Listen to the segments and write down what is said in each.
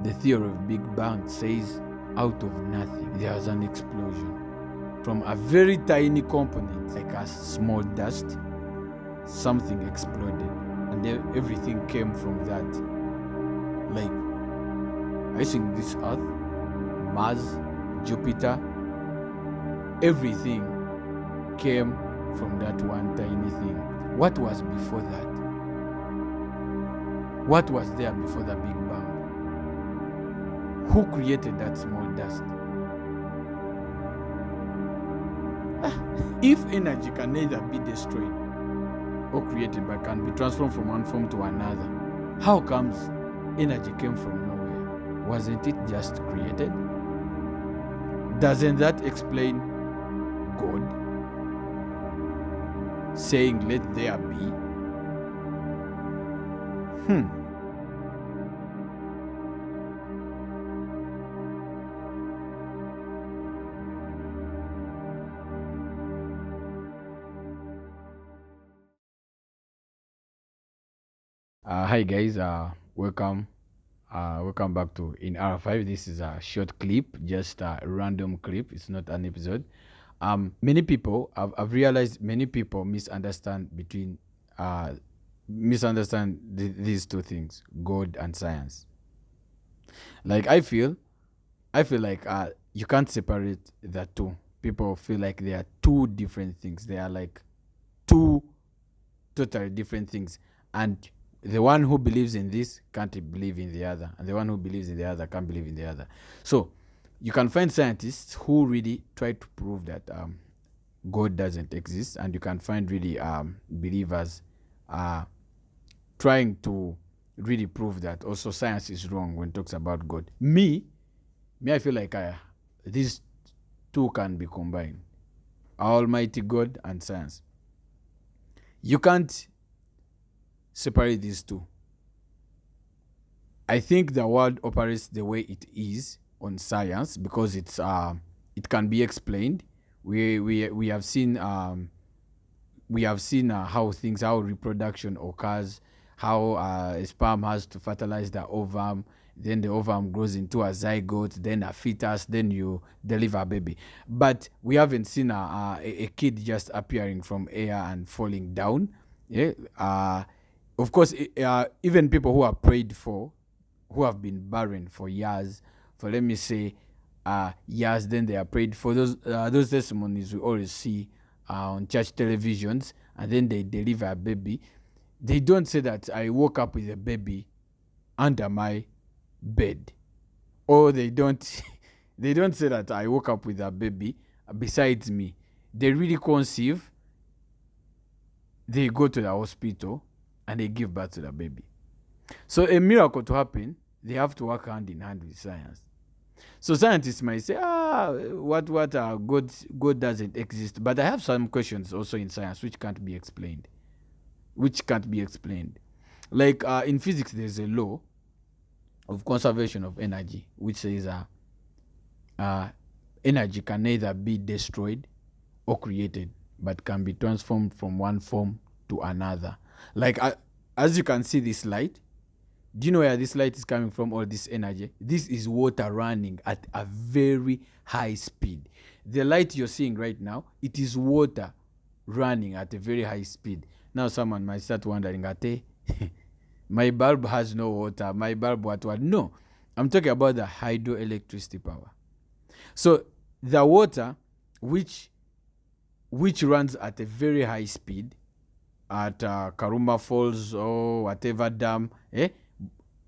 The theory of Big Bang says out of nothing there was an explosion. From a very tiny component, like a small dust, something exploded, and then everything came from that. Like, I think this Earth, Mars, Jupiter, everything came from that one tiny thing. What was before that? What was there before the Big Bang? Who created that small dust? If energy can neither be destroyed or created but can be transformed from one form to another, how comes energy came from nowhere? Wasn't it just created? Doesn't that explain God saying, "Let there be"? Hi guys, welcome back to In R5. This is a short clip, just a random clip. It's not an episode. Many people, I've realized many people misunderstand these two things, God and science. Like I feel like you can't separate the two. People feel like they are two different things. They are like two totally different things, and the one who believes in this can't believe in the other, and the one who believes in the other can't believe in the other. So you can find scientists who really try to prove that God doesn't exist, and you can find really believers trying to really prove that also science is wrong when it talks about God. Me, I feel like these two can be combined: Almighty God and science. You can't separate these two. I think the world operates the way it is on science because it can be explained. We have seen how reproduction occurs, how a sperm has to fertilize the ovum, then the ovum grows into a zygote, then a fetus, then you deliver a baby. But we haven't seen a kid just appearing from air and falling down. Yeah. Of course, even people who are prayed for, who have been barren for years, for let me say years, then they are prayed for. Those testimonies we always see on church televisions, and then they deliver a baby. They don't say that I woke up with a baby under my bed, or they don't they don't say that I woke up with a baby besides me. They really conceive, they go to the hospital, and they give birth to the baby. So a miracle to happen, they have to work hand in hand with science. So scientists might say, God doesn't exist. But I have some questions also in science which can't be explained. Like in physics, there's a law of conservation of energy, which says energy can neither be destroyed or created, but can be transformed from one form to another. Like as you can see this light, do you know where this light is coming from, all this energy? This is water running at a very high speed. The light you're seeing right now, it is water running at a very high speed. Now someone might start wondering, my bulb has no water, my bulb what? No, I'm talking about the hydroelectricity power. So the water which runs at a very high speed at Karuma Falls or whatever dam,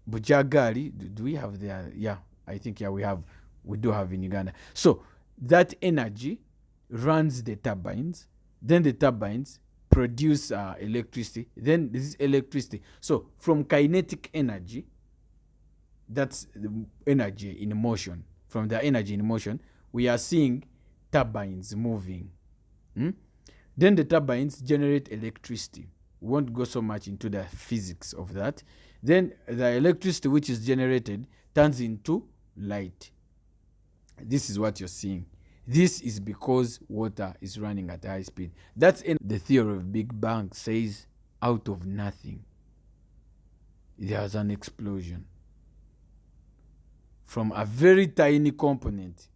Bujagali, do we have there? Yeah, I think we do have in Uganda. So that energy runs the turbines, then the turbines produce electricity, then this is electricity. So from kinetic energy, that's the energy in motion. From the energy in motion, we are seeing turbines moving. Then the turbines generate electricity. We won't go so much into the physics of that. Then the electricity which is generated turns into light. This is what you're seeing. This is because water is running at high speed. That's in the theory of Big Bang says out of nothing there was an explosion. from a very tiny component,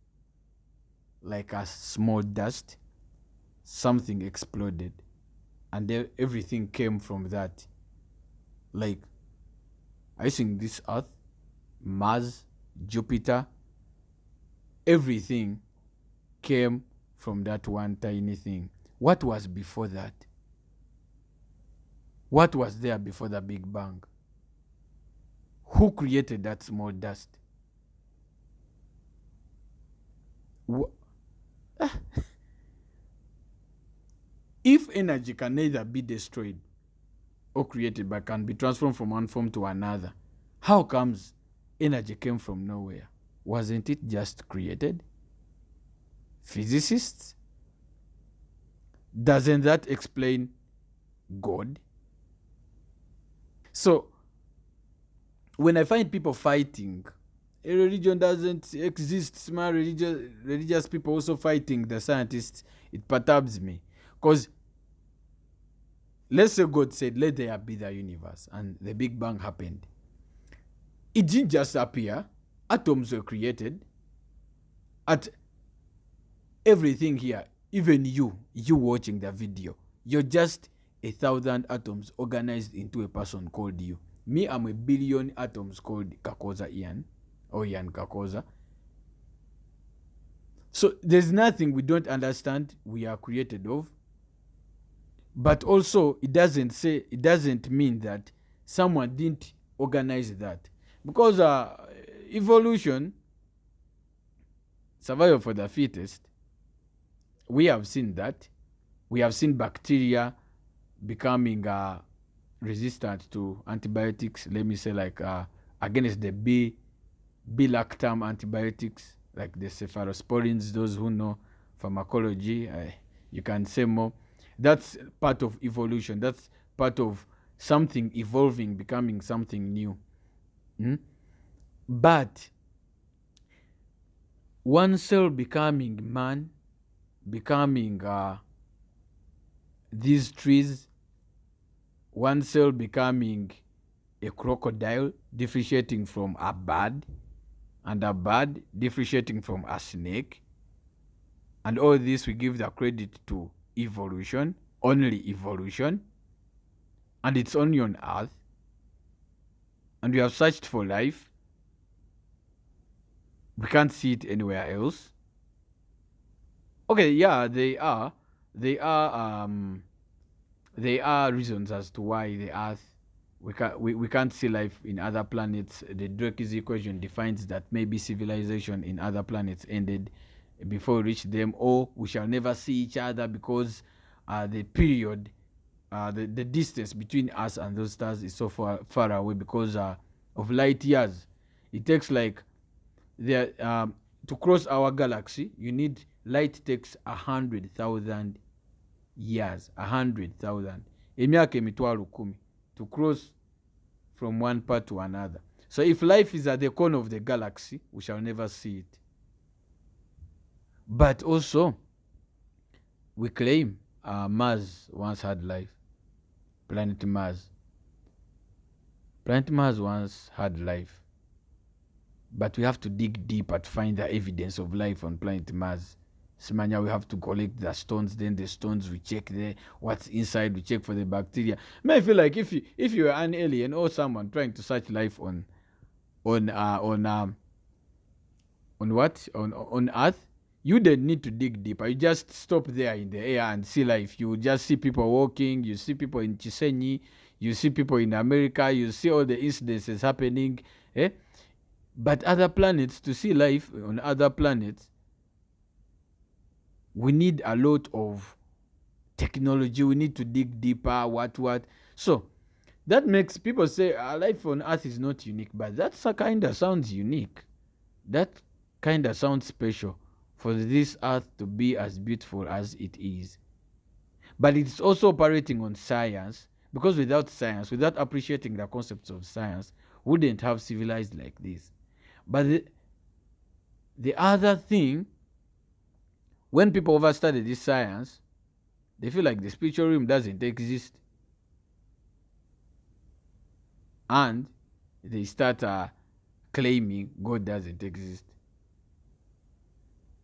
like a small dust, something exploded, and everything came from that. Like, I think this Earth, Mars, Jupiter, everything came from that one tiny thing. What was before that? What was there before the Big Bang? Who created that small dust? If energy can neither be destroyed or created but can be transformed from one form to another, how comes energy came from nowhere? Wasn't it just created? Physicists? Doesn't that explain God? So, when I find people fighting, a religion doesn't exist, small religious people also fighting the scientists, it perturbs me. Because let's say God said, let there be the universe, and the Big Bang happened. It didn't just appear. Atoms were created. At everything here, even you watching the video, you're just 1,000 atoms organized into a person called you. Me, I'm a billion atoms called Kakoza Ian, or Ian Kakoza. So there's nothing we don't understand we are created of. But also, it doesn't mean that someone didn't organize that. Because evolution, survival for the fittest, we have seen that. We have seen bacteria becoming resistant to antibiotics, let me say, like against the B-lactam antibiotics, like the cephalosporins. Those who know pharmacology, you can say more. That's part of evolution. That's part of something evolving, becoming something new. But one cell becoming man, becoming these trees, one cell becoming a crocodile, differentiating from a bird, and a bird differentiating from a snake. And all this we give the credit to evolution, only evolution. And it's only on Earth. And we have searched for life. We can't see it anywhere else. Okay, yeah, they are reasons as to why the Earth, we can't see life in other planets. The Drake's equation defines that maybe civilization in other planets ended before we reach them, or we shall never see each other because the period, the distance between us and those stars is so far away because of light years. It takes like to cross our galaxy, you need light takes 100,000 years. 100,000 emyaka emitwalo 10 to cross from one part to another. So if life is at the corner of the galaxy, we shall never see it. But also, we claim Mars once had life. Planet Mars once had life. But we have to dig deeper to find the evidence of life on planet Mars. Simanya, we have to collect the stones, then the stones we check there, what's inside, we check for the bacteria. I feel like if you are an alien or someone trying to search life on Earth, you don't need to dig deeper. You just stop there in the air and see life. You just see people walking, you see people in Chisenyi, you see people in America, you see all the incidences happening. But other planets, to see life on other planets, we need a lot of technology. We need to dig deeper, what. So that makes people say life on Earth is not unique, but that kind of sounds unique. That kind of sounds special for this Earth to be as beautiful as it is. But it's also operating on science, because without science, without appreciating the concepts of science, we wouldn't have civilized like this. But the other thing, when people overstudy this science, they feel like the spiritual realm doesn't exist. And they start claiming God doesn't exist.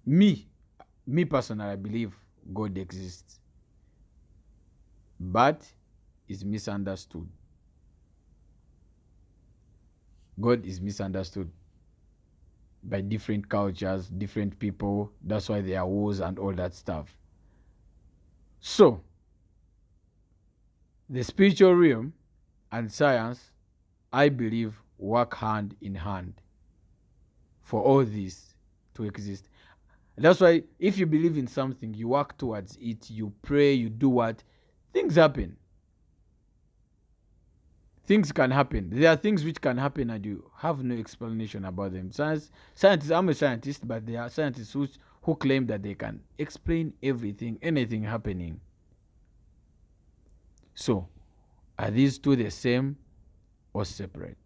Me personally, I believe God exists, but is misunderstood. God is misunderstood by different cultures, different people. That's why there are wars and all that stuff. So, the spiritual realm and science, I believe, work hand in hand for all this to exist. That's why if you believe in something, you work towards it, you pray, you do what, things happen. Things can happen. There are things which can happen and you have no explanation about them. Scientists, I'm a scientist, but there are scientists who claim that they can explain everything, anything happening. So, are these two the same or separate?